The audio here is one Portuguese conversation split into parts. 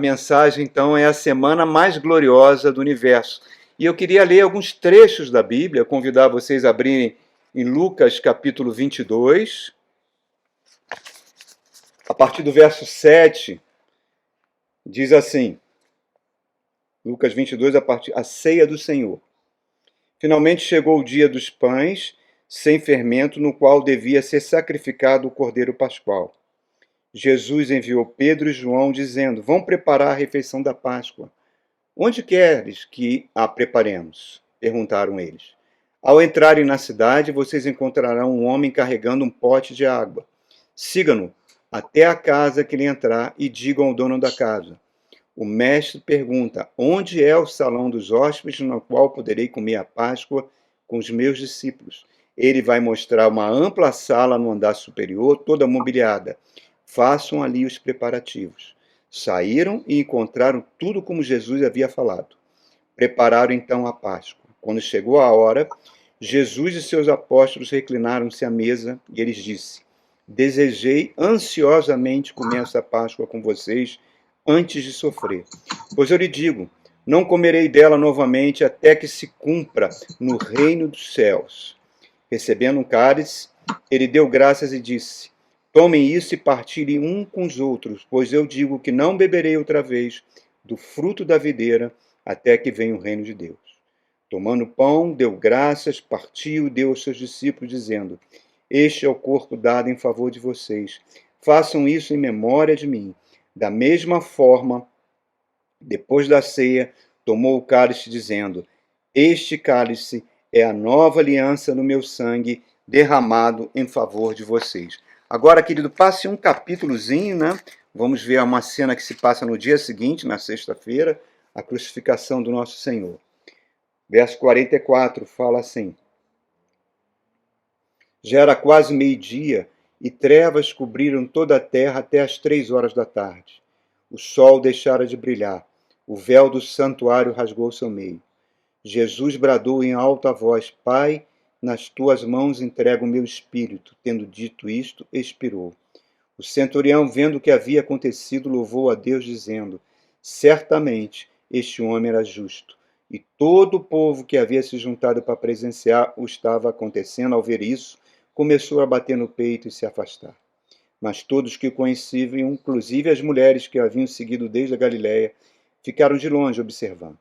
mensagem, então, é a semana mais gloriosa do universo. E eu queria ler alguns trechos da Bíblia, convidar vocês a abrirem em Lucas capítulo 22, a partir do verso 7, diz assim, Lucas 22, a ceia do Senhor. Finalmente chegou o dia dos pães sem fermento, no qual devia ser sacrificado o cordeiro pascual. Jesus enviou Pedro e João, dizendo: Vão preparar a refeição da Páscoa. Onde queres que a preparemos? Perguntaram eles. Ao entrarem na cidade, vocês encontrarão um homem carregando um pote de água. Sigam-no até a casa que ele entrar e digam ao dono da casa: O mestre pergunta: Onde é o salão dos hóspedes no qual poderei comer a Páscoa com os meus discípulos? Ele vai mostrar uma ampla sala no andar superior, toda mobiliada. Façam ali os preparativos. Saíram e encontraram tudo como Jesus havia falado. Prepararam então a Páscoa. Quando chegou a hora, Jesus e seus apóstolos reclinaram-se à mesa e eles disse: Desejei ansiosamente comer essa Páscoa com vocês antes de sofrer. Pois eu lhe digo, não comerei dela novamente até que se cumpra no reino dos céus. Recebendo um cálice, ele deu graças e disse: Tomem isso e partilhem um com os outros, pois eu digo que não beberei outra vez do fruto da videira até que venha o reino de Deus. Tomando pão, deu graças, partiu e deu aos seus discípulos, dizendo: Este é o corpo dado em favor de vocês. Façam isso em memória de mim. Da mesma forma, depois da ceia, tomou o cálice, dizendo: Este cálice é a nova aliança no meu sangue, derramado em favor de vocês. Agora, querido, passe um capítulozinho, né? Vamos ver uma cena que se passa no dia seguinte, na sexta-feira, a crucificação do nosso Senhor. Verso 44 fala assim: Já era quase meio-dia e trevas cobriram toda a terra até as 3 horas da tarde. O sol deixara de brilhar, o véu do santuário rasgou-se ao meio. Jesus bradou em alta voz: Pai, nas tuas mãos entrego o meu espírito. Tendo dito isto, expirou. O centurião, vendo o que havia acontecido, louvou a Deus, dizendo: Certamente este homem era justo. E todo o povo que havia se juntado para presenciar o estava acontecendo, ao ver isso, começou a bater no peito e se afastar. Mas todos que o conheciam, inclusive as mulheres que o haviam seguido desde a Galiléia, ficaram de longe observando.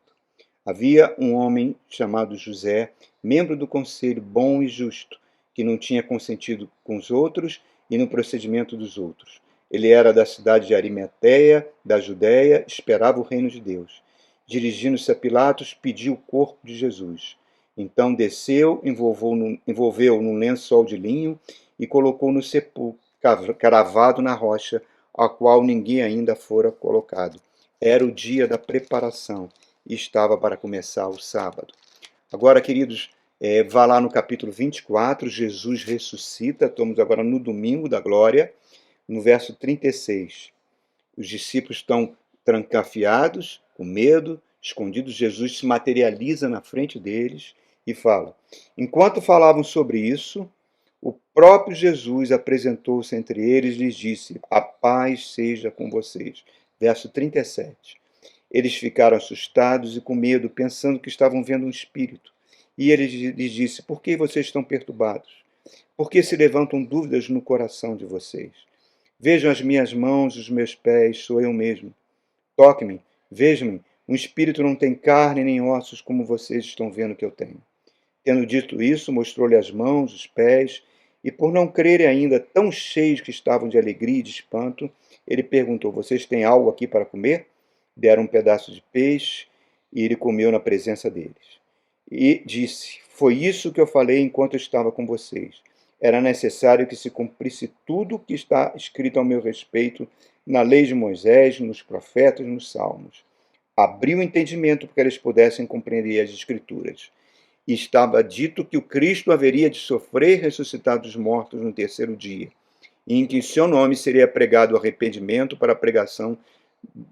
Havia um homem chamado José, membro do conselho, bom e justo, que não tinha consentido com os outros e no procedimento dos outros. Ele era da cidade de Arimateia, da Judéia, esperava o reino de Deus. Dirigindo-se a Pilatos, pediu o corpo de Jesus. Então desceu, envolveu-o num lençol de linho e colocou no sepulcro, cravado na rocha, a qual ninguém ainda fora colocado. Era o dia da preparação e estava para começar o sábado. Agora, queridos, vá lá no capítulo 24, Jesus ressuscita, estamos agora no domingo da glória, no verso 36. Os discípulos estão trancafiados, com medo, escondidos. Jesus se materializa na frente deles e fala: Enquanto falavam sobre isso, o próprio Jesus apresentou-se entre eles e lhes disse: A paz seja com vocês. Verso 37. Eles ficaram assustados e com medo, pensando que estavam vendo um espírito. E ele lhes disse: Por que vocês estão perturbados? Por que se levantam dúvidas no coração de vocês? Vejam as minhas mãos, os meus pés, sou eu mesmo. Toque-me, vejam-me. Um espírito não tem carne nem ossos, como vocês estão vendo que eu tenho. Tendo dito isso, mostrou-lhe as mãos, os pés, e por não crerem ainda, tão cheios que estavam de alegria e de espanto, ele perguntou: Vocês têm algo aqui para comer? Deram um pedaço de peixe e ele comeu na presença deles. E disse: Foi isso que eu falei enquanto eu estava com vocês. Era necessário que se cumprisse tudo o que está escrito ao meu respeito na lei de Moisés, nos profetas, nos salmos. Abriu o entendimento para que eles pudessem compreender as Escrituras. E estava dito que o Cristo haveria de sofrer e ressuscitar dos mortos no terceiro dia, e em que em seu nome seria pregado o arrependimento para a pregação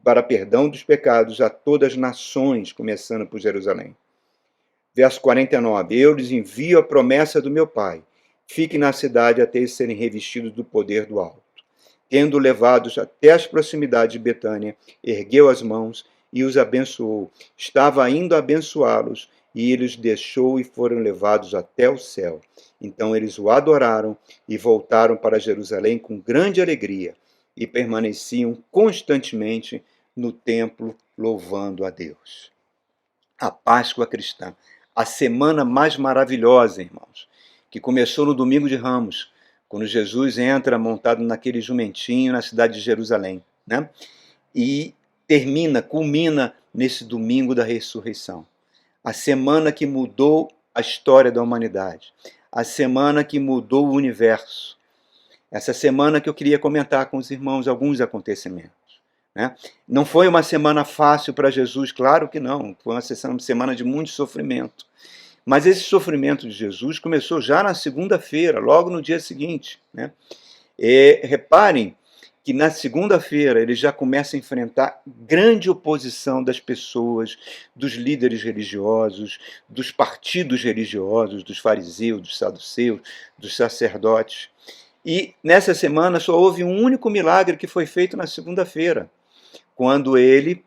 para perdão dos pecados a todas as nações, começando por Jerusalém. Verso 49. Eu lhes envio a promessa do meu Pai. Fiquem na cidade até serem revestidos do poder do alto. Tendo levados até as proximidades de Betânia, ergueu as mãos e os abençoou. Estava indo abençoá-los, e ele os deixou e foram levados até o céu. Então eles o adoraram e voltaram para Jerusalém com grande alegria e permaneciam constantemente no templo louvando a Deus. A Páscoa cristã, a semana mais maravilhosa, irmãos, que começou no domingo de Ramos, quando Jesus entra montado naquele jumentinho na cidade de Jerusalém, né? E culmina nesse domingo da ressurreição. A semana que mudou a história da humanidade, a semana que mudou o universo. Essa semana que eu queria comentar com os irmãos alguns acontecimentos. Né? Não foi uma semana fácil para Jesus, claro que não, foi uma semana de muito sofrimento. Mas esse sofrimento de Jesus começou já na segunda-feira, logo no dia seguinte. Né? Reparem que na segunda-feira ele já começa a enfrentar grande oposição das pessoas, dos líderes religiosos, dos partidos religiosos, dos fariseus, dos saduceus, dos sacerdotes. E nessa semana só houve um único milagre que foi feito na segunda-feira, quando ele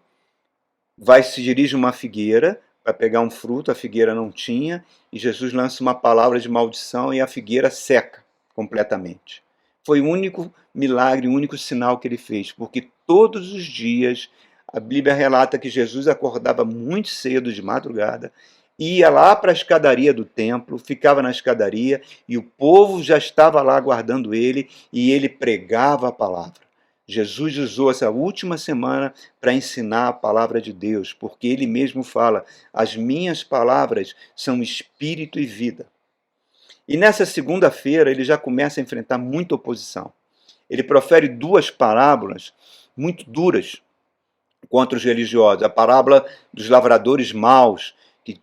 se dirige a uma figueira para pegar um fruto, a figueira não tinha, e Jesus lança uma palavra de maldição e a figueira seca completamente. Foi o único milagre, o único sinal que ele fez, porque todos os dias a Bíblia relata que Jesus acordava muito cedo de madrugada, ia lá para a escadaria do templo, ficava na escadaria e o povo já estava lá aguardando ele e ele pregava a palavra. Jesus usou essa última semana para ensinar a palavra de Deus, porque ele mesmo fala: as minhas palavras são espírito e vida. E nessa segunda-feira ele já começa a enfrentar muita oposição. Ele profere duas parábolas muito duras contra os religiosos. A parábola dos lavradores maus, que,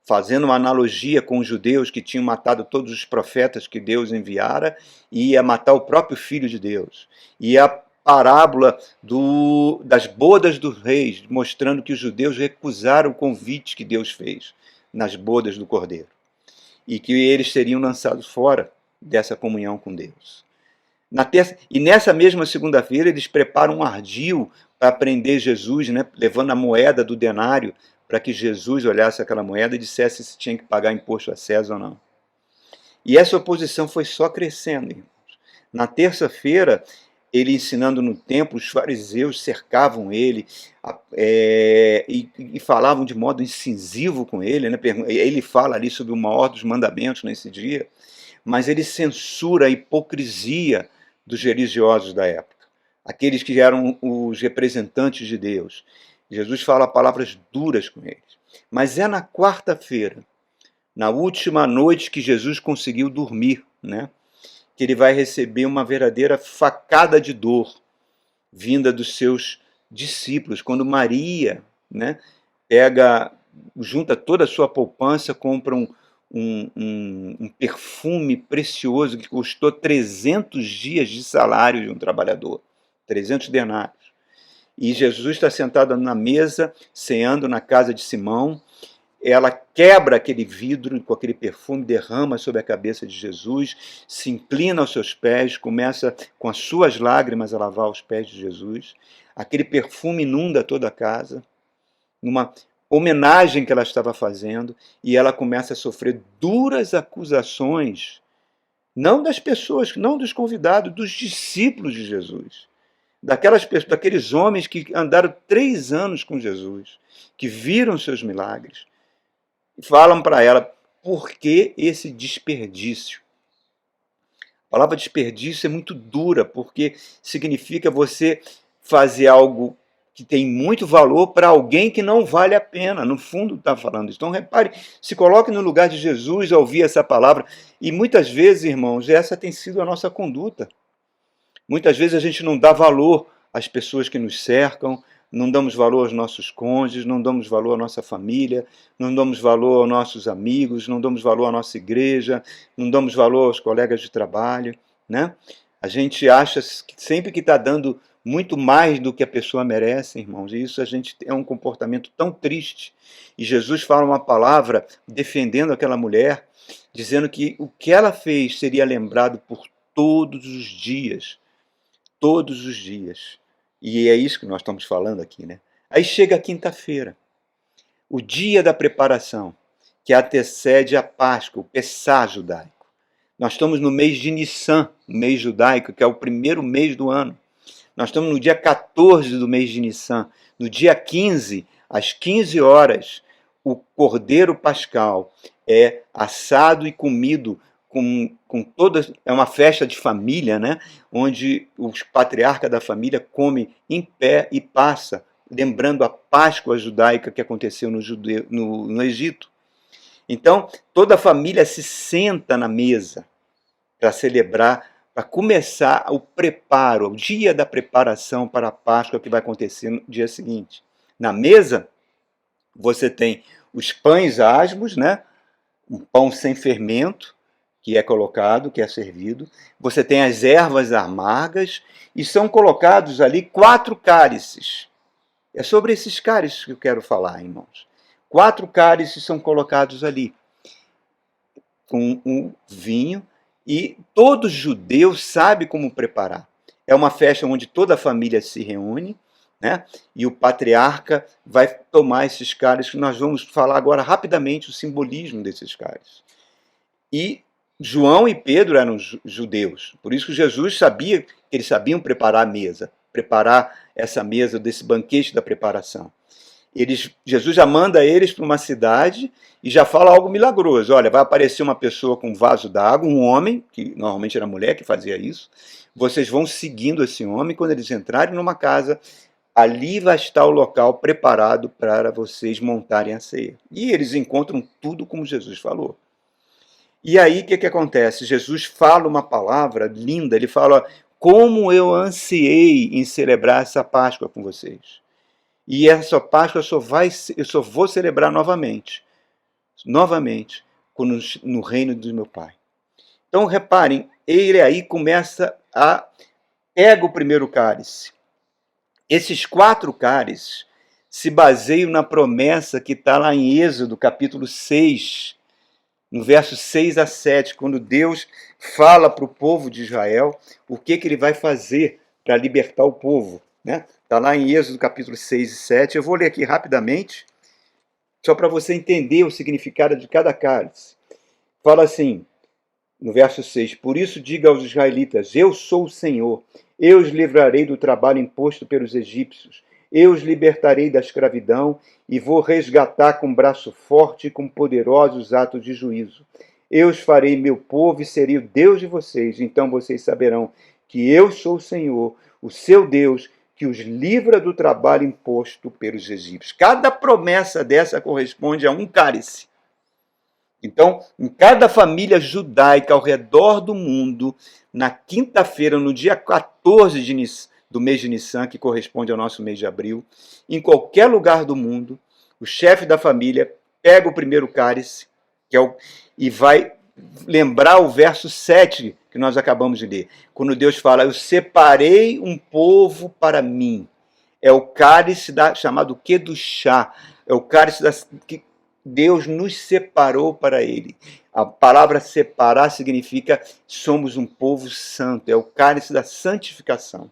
fazendo uma analogia com os judeus que tinham matado todos os profetas que Deus enviara e ia matar o próprio Filho de Deus. E a parábola das bodas dos reis, mostrando que os judeus recusaram o convite que Deus fez nas bodas do Cordeiro. E que eles seriam lançados fora dessa comunhão com Deus. E nessa mesma segunda-feira eles preparam um ardil para prender Jesus, né, levando a moeda do denário, para que Jesus olhasse aquela moeda e dissesse se tinha que pagar imposto a César ou não. E essa oposição foi só crescendo, irmãos. Na terça-feira, ele ensinando no templo, os fariseus cercavam ele e falavam de modo incisivo com ele. Né? Ele fala ali sobre o maior dos mandamentos nesse dia, mas ele censura a hipocrisia dos religiosos da época, aqueles que eram os representantes de Deus. Jesus fala palavras duras com eles. Mas é na quarta-feira, na última noite que Jesus conseguiu dormir, né, que ele vai receber uma verdadeira facada de dor vinda dos seus discípulos, quando Maria, né, junta toda a sua poupança, compra um perfume precioso que custou 300 dias de salário de um trabalhador, 300 denários. E Jesus está sentado na mesa, ceando na casa de Simão. Ela quebra aquele vidro com aquele perfume, derrama sobre a cabeça de Jesus, se inclina aos seus pés, começa com as suas lágrimas a lavar os pés de Jesus. Aquele perfume inunda toda a casa, numa homenagem que ela estava fazendo, e ela começa a sofrer duras acusações, não das pessoas, não dos convidados, dos discípulos de Jesus. Daqueles homens que andaram 3 anos com Jesus, que viram seus milagres, e falam para ela: por que esse desperdício? A palavra desperdício é muito dura, porque significa você fazer algo que tem muito valor para alguém que não vale a pena. No fundo está falando isso. Então repare, se coloque no lugar de Jesus ao ouvir essa palavra. E muitas vezes, irmãos, essa tem sido a nossa conduta. Muitas vezes a gente não dá valor às pessoas que nos cercam, não damos valor aos nossos cônjuges, não damos valor à nossa família, não damos valor aos nossos amigos, não damos valor à nossa igreja, não damos valor aos colegas de trabalho, né? A gente acha que sempre que está dando muito mais do que a pessoa merece, irmãos, e isso a gente é um comportamento tão triste. E Jesus fala uma palavra defendendo aquela mulher, dizendo que o que ela fez seria lembrado por todos os dias. todos os dias. E é isso que nós estamos falando aqui, né? Aí chega a quinta-feira, o dia da preparação, que antecede a Páscoa, o Pessah judaico. Nós estamos no mês de Nissan, o mês judaico, que é o primeiro mês do ano. Nós estamos no dia 14 do mês de Nissan. No dia 15, às 15 horas, o Cordeiro Pascal é assado e comido com toda. É uma festa de família, né? Onde os patriarcas da família comem em pé e passa, lembrando a Páscoa judaica que aconteceu no Egito. Então, toda a família se senta na mesa para celebrar, para começar o preparo, o dia da preparação para a Páscoa que vai acontecer no dia seguinte. Na mesa, você tem os pães asmos, né? Um pão sem fermento, que é colocado, que é servido. Você tem as ervas amargas e são colocados ali 4 cálices. É sobre esses cálices que eu quero falar, irmãos. 4 cálices são colocados ali, com um vinho, e todo judeu sabe como preparar. É uma festa onde toda a família se reúne, né? E o patriarca vai tomar esses cálices, que nós vamos falar agora rapidamente o simbolismo desses cálices. E João e Pedro eram judeus, por isso que Jesus sabia que eles sabiam preparar a mesa, preparar essa mesa desse banquete da preparação. Jesus já manda eles para uma cidade e já fala algo milagroso. Olha, vai aparecer uma pessoa com um vaso d'água, um homem, que normalmente era mulher que fazia isso. Vocês vão seguindo esse homem. Quando eles entrarem numa casa, ali vai estar o local preparado para vocês montarem a ceia. E eles encontram tudo como Jesus falou. E aí o que acontece? Jesus fala uma palavra linda. Ele fala: como eu ansiei em celebrar essa Páscoa com vocês. E essa Páscoa eu só vou celebrar novamente, no reino do meu Pai. Então reparem, ele aí começa a pega o primeiro cálice. Esses 4 cálices se baseiam na promessa que está lá em Êxodo, capítulo 6, no verso 6 a 7, quando Deus fala para o povo de Israel o que ele vai fazer para libertar o povo. Está lá em Êxodo capítulo 6 e 7. Eu vou ler aqui rapidamente, só para você entender o significado de cada cálice. Fala assim, no verso 6, por isso diga aos israelitas, eu sou o Senhor, eu os livrarei do trabalho imposto pelos egípcios, eu os libertarei da escravidão e vou resgatar com braço forte e com poderosos atos de juízo. Eu os farei meu povo e serei o Deus de vocês, então vocês saberão que eu sou o Senhor, o seu Deus, que os livra do trabalho imposto pelos egípcios. Cada promessa dessa corresponde a um cálice. Então, em cada família judaica ao redor do mundo, na quinta-feira, no dia 14 do mês de Nissan, que corresponde ao nosso mês de abril, em qualquer lugar do mundo, o chefe da família pega o primeiro cálice e vai lembrar o verso 7 que nós acabamos de ler, quando Deus fala, eu separei um povo para mim. É o cálice chamado Kedushá, é o cálice que Deus nos separou para ele. A palavra separar significa somos um povo santo, é o cálice da santificação.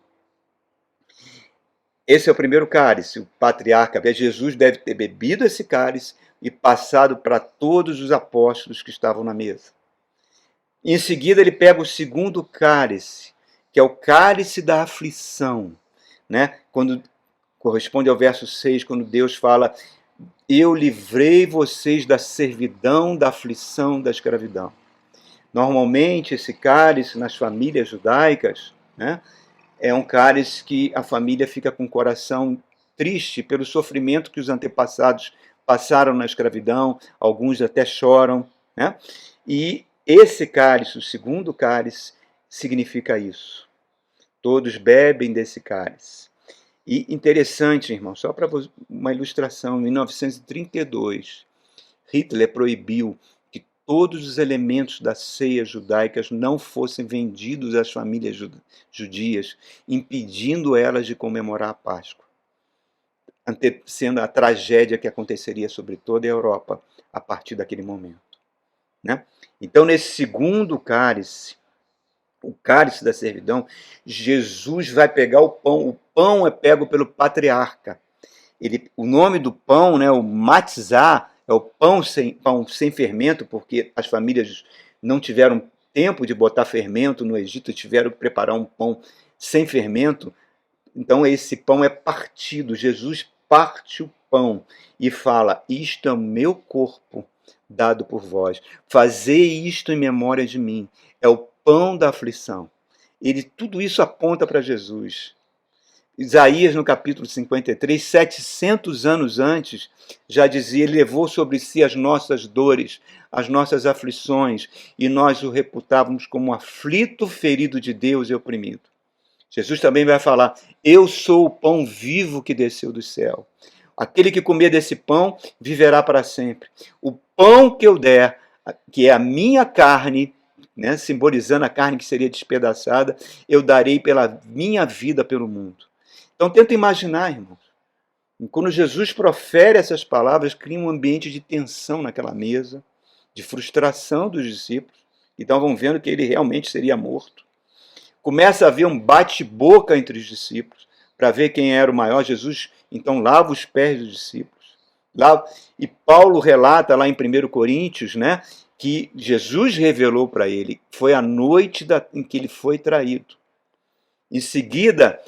Esse é o primeiro cálice, o patriarca. Jesus deve ter bebido esse cálice e passado para todos os apóstolos que estavam na mesa. Em seguida, ele pega o segundo cálice, que é o cálice da aflição, né? Quando corresponde ao verso 6, quando Deus fala, eu livrei vocês da servidão, da aflição, da escravidão. Normalmente, esse cálice nas famílias judaicas, né, é um cálice que a família fica com o coração triste pelo sofrimento que os antepassados passaram na escravidão, alguns até choram, né? E esse cálice, o segundo cálice, significa isso. Todos bebem desse cálice. E interessante, irmão, só para uma ilustração, em 1932, Hitler proibiu que todos os elementos da ceia judaicas não fossem vendidos às famílias judias, impedindo elas de comemorar a Páscoa, antecedendo a tragédia que aconteceria sobre toda a Europa a partir daquele momento. Né? Então, nesse segundo cálice, o cálice da servidão, Jesus vai pegar o pão é pego pelo patriarca. O nome do pão, né, o matzah, é o pão sem fermento, porque as famílias não tiveram tempo de botar fermento no Egito, tiveram que preparar um pão sem fermento. Então esse pão é partido, Jesus parte o pão e fala: isto é o meu corpo dado por vós, fazei isto em memória de mim. É o pão da aflição. Tudo isso aponta para Jesus. Isaías, no capítulo 53, 700 anos antes, já dizia: ele levou sobre si as nossas dores, as nossas aflições, e nós o reputávamos como aflito, ferido de Deus e oprimido. Jesus também vai falar: eu sou o pão vivo que desceu do céu. Aquele que comer desse pão viverá para sempre. O pão que eu der, que é a minha carne, né, simbolizando a carne que seria despedaçada, eu darei pela minha vida pelo mundo. Então tenta imaginar, irmãos. Quando Jesus profere essas palavras, cria um ambiente de tensão naquela mesa, de frustração dos discípulos, que estavam vendo que ele realmente seria morto. Começa a haver um bate-boca entre os discípulos, para ver quem era o maior. Jesus, então, lava os pés dos discípulos. E Paulo relata lá em 1 Coríntios, né, que Jesus revelou para ele, foi a noite em que ele foi traído. Em seguida,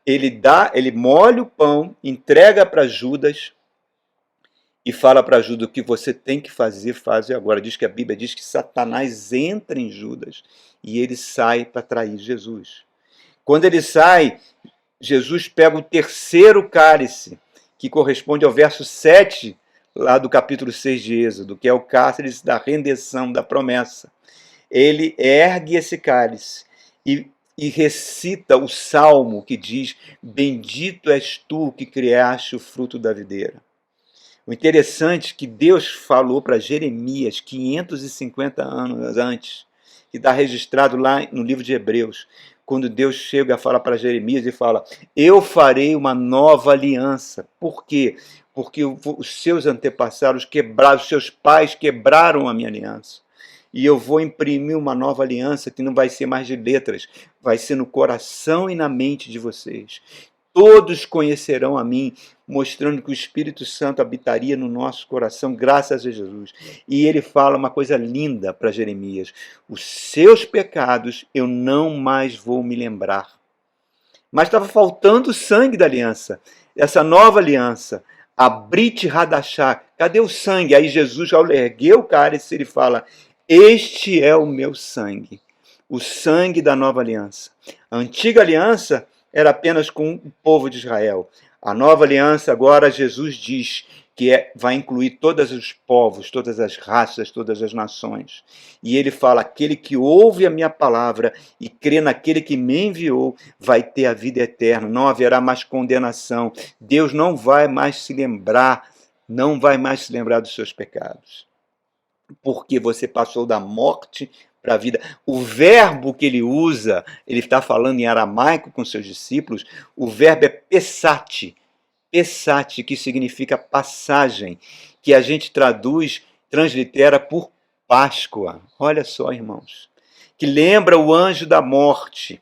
ele molha o pão, entrega para Judas e fala para Judas: o que você tem que fazer, faz agora. Diz que a Bíblia diz que Satanás entra em Judas e ele sai para trair Jesus. Quando ele sai, Jesus pega o terceiro cálice, que corresponde ao verso 7, lá do capítulo 6 de Êxodo, que é o cálice da rendição, da promessa. Ele ergue esse cálice e recita o salmo que diz: bendito és tu que criaste o fruto da videira. O interessante é que Deus falou para Jeremias 550 anos antes, que está registrado lá no livro de Hebreus, quando Deus chega a falar para Jeremias e fala: eu farei uma nova aliança. Por quê? Porque os seus antepassados quebraram, os seus pais quebraram a minha aliança. E eu vou imprimir uma nova aliança que não vai ser mais de letras, vai ser no coração e na mente de vocês. Todos conhecerão a mim, mostrando que o Espírito Santo habitaria no nosso coração, graças a Jesus. E ele fala uma coisa linda para Jeremias: os seus pecados eu não mais vou me lembrar. Mas estava faltando o sangue da aliança, essa nova aliança, a Brit Hadashah. Cadê o sangue? Aí Jesus, ao erguer o cálice, ele fala: este é o meu sangue, o sangue da nova aliança. A antiga aliança era apenas com o povo de Israel. A nova aliança, agora, Jesus diz que vai incluir todos os povos, todas as raças, todas as nações. E ele fala: aquele que ouve a minha palavra e crê naquele que me enviou vai ter a vida eterna, não haverá mais condenação. Deus não vai mais se lembrar, não vai mais se lembrar dos seus pecados. Porque você passou da morte para a vida. O verbo que ele usa, ele está falando em aramaico com seus discípulos, o verbo é pesate, que significa passagem, que a gente translitera por Páscoa. Olha só, irmãos, que lembra o anjo da morte,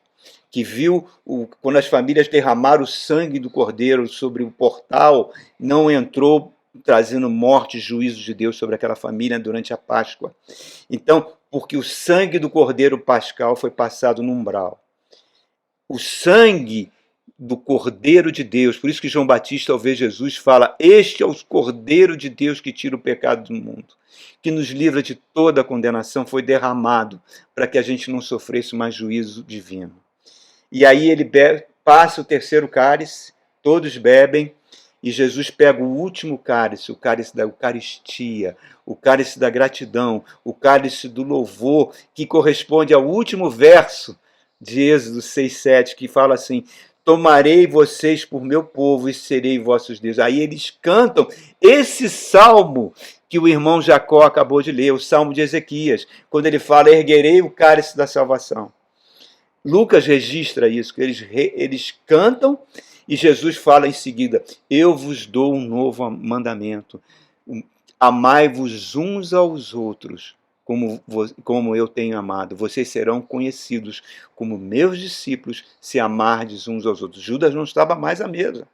que viu quando as famílias derramaram o sangue do cordeiro sobre o portal, não entrou trazendo morte e juízo de Deus sobre aquela família durante a Páscoa. Então, porque o sangue do cordeiro pascal foi passado no umbral. O sangue do Cordeiro de Deus, por isso que João Batista, ao ver Jesus, fala: este é o Cordeiro de Deus que tira o pecado do mundo, que nos livra de toda a condenação, foi derramado para que a gente não sofresse mais juízo divino. E aí ele passa o terceiro cálice, todos bebem, e Jesus pega o último cálice, o cálice da Eucaristia, o cálice da gratidão, o cálice do louvor, que corresponde ao último verso de Êxodo 6:7, que fala assim: tomarei vocês por meu povo e serei vossos deuses. Aí eles cantam esse salmo que o irmão Jacó acabou de ler, o salmo de Ezequias, quando ele fala: erguerei o cálice da salvação. Lucas registra isso, que eles cantam, e Jesus fala em seguida: eu vos dou um novo mandamento, amai-vos uns aos outros, como eu tenho amado. Vocês serão conhecidos como meus discípulos se amardes uns aos outros. Judas não estava mais à mesa.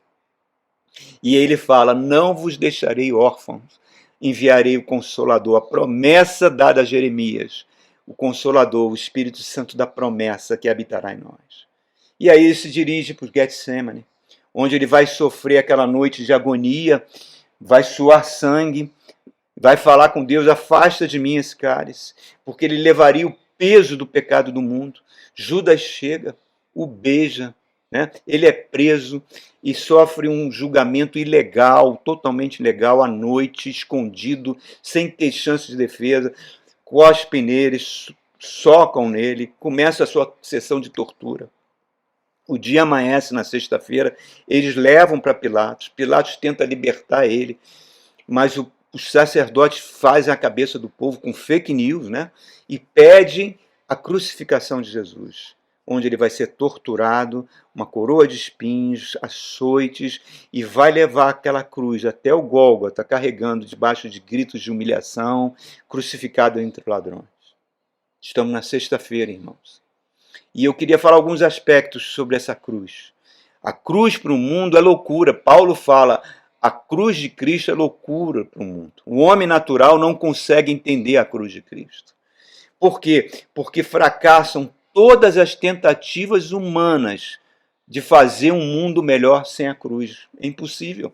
E ele fala: não vos deixarei órfãos, enviarei o Consolador, a promessa dada a Jeremias, o Consolador, o Espírito Santo da promessa que habitará em nós. E aí ele se dirige para o Getsemane, onde ele vai sofrer aquela noite de agonia, vai suar sangue, vai falar com Deus: afasta de mim esse cálice, porque ele levaria o peso do pecado do mundo. Judas chega, o beija, né? Ele é preso e sofre um julgamento ilegal, totalmente ilegal, à noite, escondido, sem ter chance de defesa, cospem nele, socam nele, começa a sua sessão de tortura. O dia amanhece na sexta-feira, eles levam para Pilatos, Pilatos tenta libertar ele, mas os sacerdotes fazem a cabeça do povo com fake news, né? E pedem a crucificação de Jesus, onde ele vai ser torturado, uma coroa de espinhos, açoites, e vai levar aquela cruz até o Gólgota, carregando debaixo de gritos de humilhação, crucificado entre ladrões. Estamos na sexta-feira, irmãos. E eu queria falar alguns aspectos sobre essa cruz. A cruz para o mundo é loucura. Paulo fala: a cruz de Cristo é loucura para o mundo. O homem natural não consegue entender a cruz de Cristo. Por quê? Porque fracassam todas as tentativas humanas de fazer um mundo melhor sem a cruz. É impossível.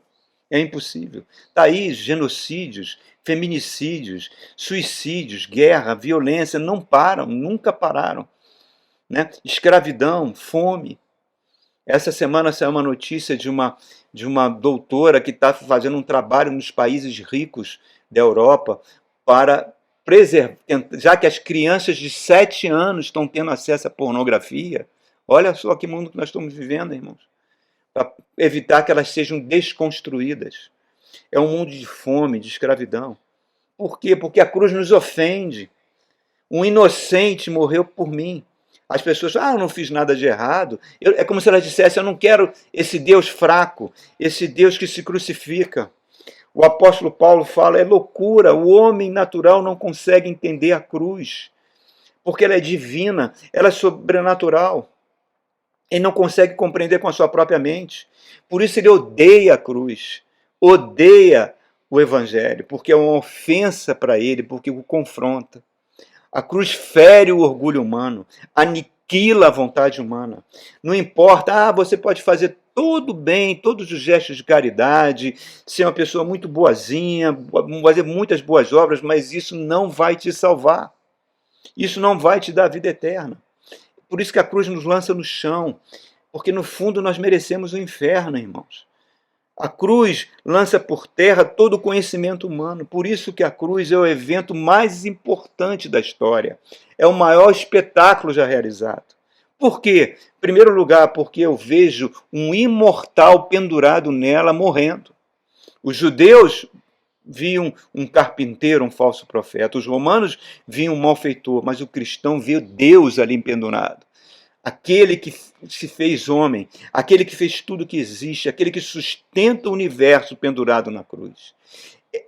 É impossível. Está aí genocídios, feminicídios, suicídios, guerra, violência, não param, nunca pararam. Né? Escravidão, fome. Essa semana saiu uma notícia de uma doutora que está fazendo um trabalho nos países ricos da Europa para preservar, já que as crianças de 7 anos estão tendo acesso à pornografia. Olha só que mundo que nós estamos vivendo, irmãos. Para evitar que elas sejam desconstruídas. É um mundo de fome, de escravidão. Por quê? Porque a cruz nos ofende. Um inocente morreu por mim. As pessoas falam: eu não fiz nada de errado. É como se elas dissessem: eu não quero esse Deus fraco, esse Deus que se crucifica. O apóstolo Paulo fala: é loucura, o homem natural não consegue entender a cruz, porque ela é divina, ela é sobrenatural. Ele não consegue compreender com a sua própria mente. Por isso ele odeia a cruz, odeia o evangelho, porque é uma ofensa para ele, porque o confronta. A cruz fere o orgulho humano, aniquila a vontade humana. Não importa, você pode fazer tudo bem, todos os gestos de caridade, ser uma pessoa muito boazinha, fazer muitas boas obras, mas isso não vai te salvar. Isso não vai te dar a vida eterna. Por isso que a cruz nos lança no chão, porque no fundo nós merecemos o inferno, irmãos. A cruz lança por terra todo o conhecimento humano. Por isso que a cruz é o evento mais importante da história. É o maior espetáculo já realizado. Por quê? Em primeiro lugar, porque eu vejo um imortal pendurado nela morrendo. Os judeus viam um carpinteiro, um falso profeta. Os romanos viam um malfeitor, mas o cristão viu Deus ali pendurado. Aquele que se fez homem, aquele que fez tudo que existe, aquele que sustenta o universo pendurado na cruz.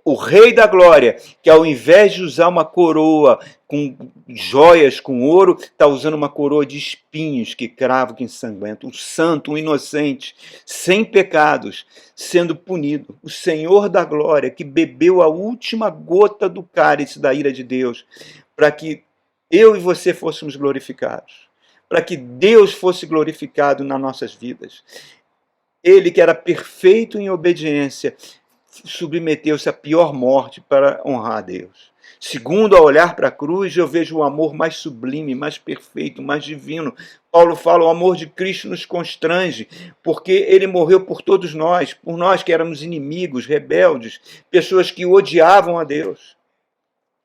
O Rei da Glória, que ao invés de usar uma coroa com joias, com ouro, está usando uma coroa de espinhos que cravo, que ensanguenta. Um santo, um inocente, sem pecados, sendo punido. O Senhor da Glória, que bebeu a última gota do cálice da ira de Deus, para que eu e você fôssemos glorificados, para que Deus fosse glorificado nas nossas vidas. Ele, que era perfeito em obediência, submeteu-se à pior morte para honrar a Deus. Segundo, ao olhar para a cruz, eu vejo o amor mais sublime, mais perfeito, mais divino. Paulo fala: o amor de Cristo nos constrange, porque ele morreu por todos nós, por nós que éramos inimigos, rebeldes, pessoas que odiavam a Deus.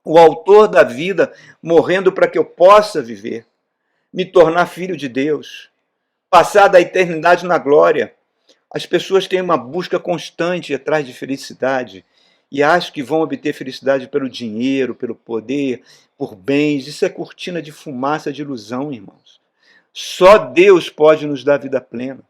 O autor da vida morrendo para que eu possa viver, me tornar filho de Deus, passar da eternidade na glória. As pessoas têm uma busca constante atrás de felicidade e acham que vão obter felicidade pelo dinheiro, pelo poder, por bens. Isso é cortina de fumaça, de ilusão, irmãos. Só Deus pode nos dar vida plena.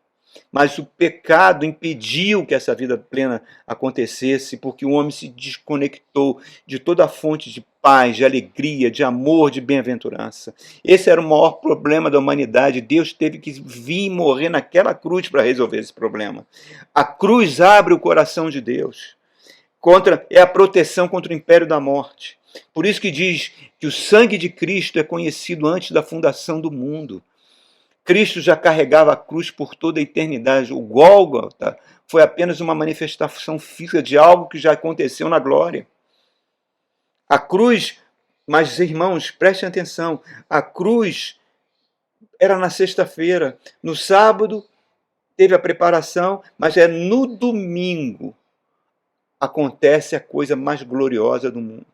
Mas o pecado impediu que essa vida plena acontecesse, porque o homem se desconectou de toda a fonte de paz, de alegria, de amor, de bem-aventurança. Esse era o maior problema da humanidade. Deus teve que vir morrer naquela cruz para resolver esse problema. A cruz abre o coração de Deus. É a proteção contra o império da morte. Por isso que diz que o sangue de Cristo é conhecido antes da fundação do mundo. Cristo já carregava a cruz por toda a eternidade. O Gólgota foi apenas uma manifestação física de algo que já aconteceu na glória. A cruz, mas irmãos, prestem atenção, a cruz era na sexta-feira. No sábado teve a preparação, mas é no domingo acontece a coisa mais gloriosa do mundo.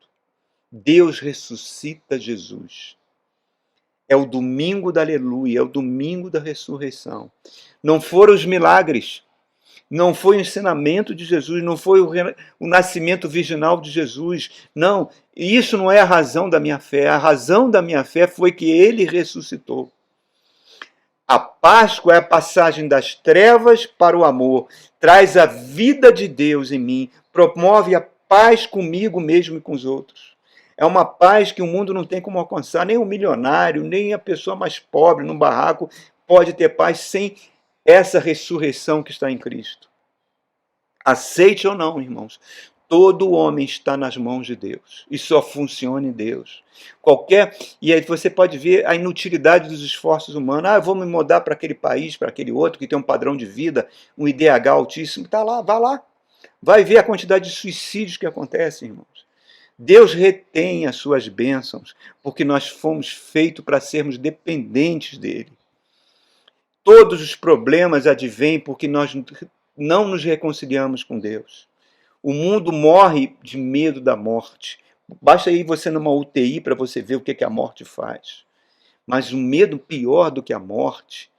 Deus ressuscita Jesus. É o domingo da aleluia, é o domingo da ressurreição. Não foram os milagres, não foi o ensinamento de Jesus, não foi o nascimento virginal de Jesus. Não, isso não é a razão da minha fé. A razão da minha fé foi que ele ressuscitou. A Páscoa é a passagem das trevas para o amor, traz a vida de Deus em mim, promove a paz comigo mesmo e com os outros. É uma paz que o mundo não tem como alcançar, nem o milionário, nem a pessoa mais pobre no barraco pode ter paz sem essa ressurreição que está em Cristo. Aceite ou não, irmãos, todo homem está nas mãos de Deus e só funciona em Deus. E aí você pode ver a inutilidade dos esforços humanos. Eu vou me mudar para aquele país, para aquele outro que tem um padrão de vida, um IDH altíssimo. Está lá, vá lá. Vai ver a quantidade de suicídios que acontecem, irmãos. Deus retém as suas bênçãos, porque nós fomos feitos para sermos dependentes dele. Todos os problemas advêm porque nós não nos reconciliamos com Deus. O mundo morre de medo da morte. Basta ir você numa UTI para você ver o que a morte faz. Mas o medo pior do que a morte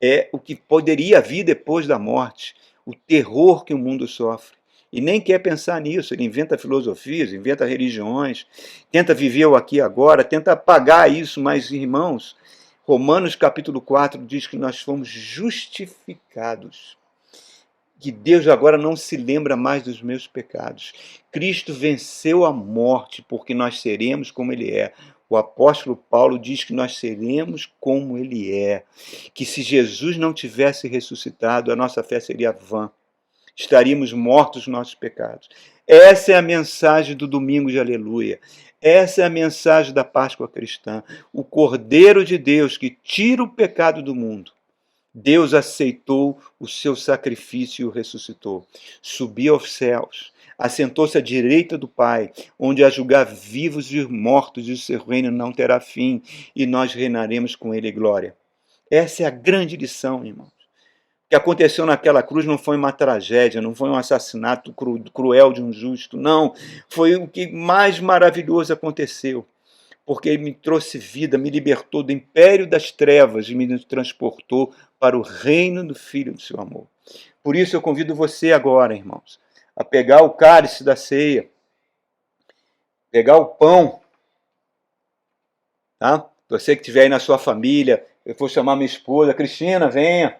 é o que poderia vir depois da morte, o terror que o mundo sofre. E nem quer pensar nisso, ele inventa filosofias, inventa religiões, tenta viver o aqui e agora, tenta apagar isso, mas, irmãos, Romanos capítulo 4 diz que nós fomos justificados, que Deus agora não se lembra mais dos meus pecados. Cristo venceu a morte, porque nós seremos como ele é. O apóstolo Paulo diz que nós seremos como ele é, que se Jesus não tivesse ressuscitado, a nossa fé seria vã. Estaríamos mortos nos nossos pecados. Essa é a mensagem do domingo de aleluia. Essa é a mensagem da Páscoa cristã. O Cordeiro de Deus que tira o pecado do mundo. Deus aceitou o seu sacrifício e o ressuscitou. Subiu aos céus, assentou-se à direita do Pai, onde a julgar vivos e mortos, e o seu reino não terá fim, e nós reinaremos com ele em glória. Essa é a grande lição, irmãos. O que aconteceu naquela cruz não foi uma tragédia, não foi um assassinato cruel de um justo, não. Foi o que mais maravilhoso aconteceu, porque ele me trouxe vida, me libertou do império das trevas e me transportou para o reino do Filho do seu amor. Por isso eu convido você agora, irmãos, a pegar o cálice da ceia, pegar o pão, tá? Você que estiver aí na sua família, eu vou chamar minha esposa, Cristina, venha.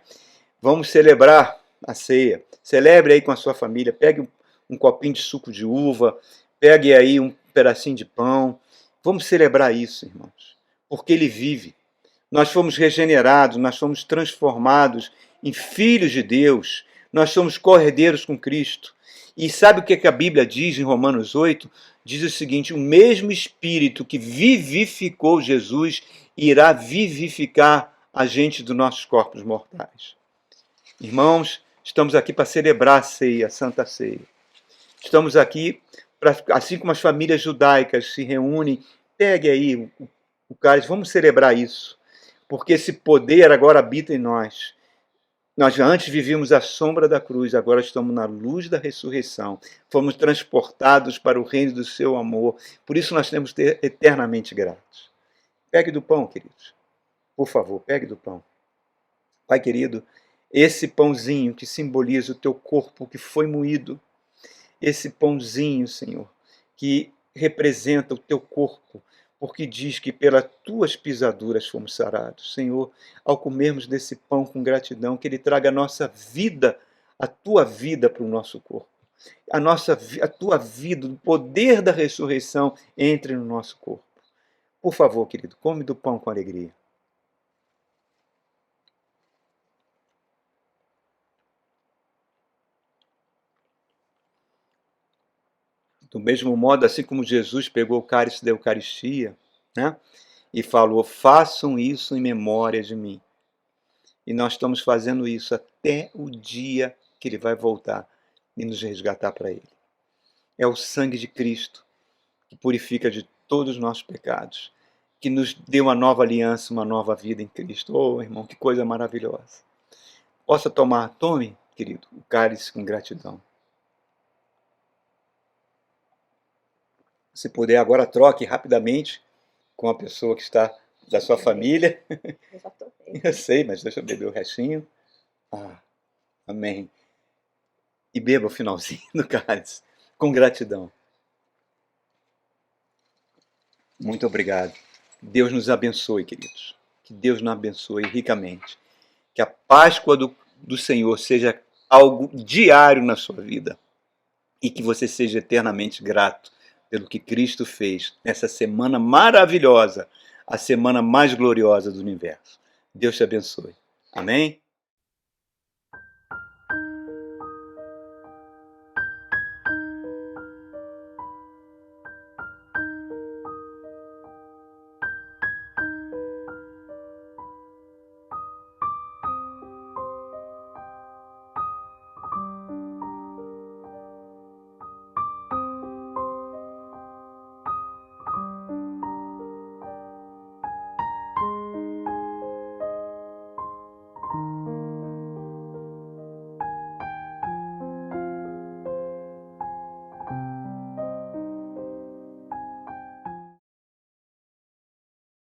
Vamos celebrar a ceia. Celebre aí com a sua família. Pegue um copinho de suco de uva. Pegue aí um pedacinho de pão. Vamos celebrar isso, irmãos. Porque ele vive. Nós fomos regenerados, nós fomos transformados em filhos de Deus. Nós somos cordeiros com Cristo. E sabe o que a Bíblia diz em Romanos 8? Diz o seguinte: o mesmo Espírito que vivificou Jesus irá vivificar a gente dos nossos corpos mortais. Irmãos, estamos aqui para celebrar a ceia, a Santa Ceia. Estamos aqui, assim como as famílias judaicas se reúnem, pegue aí o cálice, vamos celebrar isso, porque esse poder agora habita em nós. Nós antes vivíamos à sombra da cruz, agora estamos na luz da ressurreição. Fomos transportados para o reino do seu amor, por isso nós temos que ser eternamente gratos. Pegue do pão, queridos. Por favor, pegue do pão. Pai querido, esse pãozinho que simboliza o teu corpo que foi moído, esse pãozinho, Senhor, que representa o teu corpo, porque diz que pelas tuas pisaduras fomos sarados. Senhor, ao comermos desse pão com gratidão, que ele traga a nossa vida, a tua vida para o nosso corpo. a tua vida, o poder da ressurreição entre no nosso corpo. Por favor, querido, come do pão com alegria. Do mesmo modo, assim como Jesus pegou o cálice da Eucaristia, né, e falou: façam isso em memória de mim. E nós estamos fazendo isso até o dia que ele vai voltar e nos resgatar para ele. É o sangue de Cristo que purifica de todos os nossos pecados, que nos deu uma nova aliança, uma nova vida em Cristo. Oh, irmão, que coisa maravilhosa. Possa tomar, tome, querido, o cálice com gratidão. Se puder, agora troque rapidamente com a pessoa que está da sua família. Eu já tomei. Eu sei, mas deixa eu beber o restinho. Ah, amém. E beba o finalzinho do cálice, com gratidão. Muito obrigado. Deus nos abençoe, queridos. Que Deus nos abençoe ricamente. Que a Páscoa do Senhor seja algo diário na sua vida. E que você seja eternamente grato pelo que Cristo fez nessa semana maravilhosa, a semana mais gloriosa do universo. Deus te abençoe. Amém?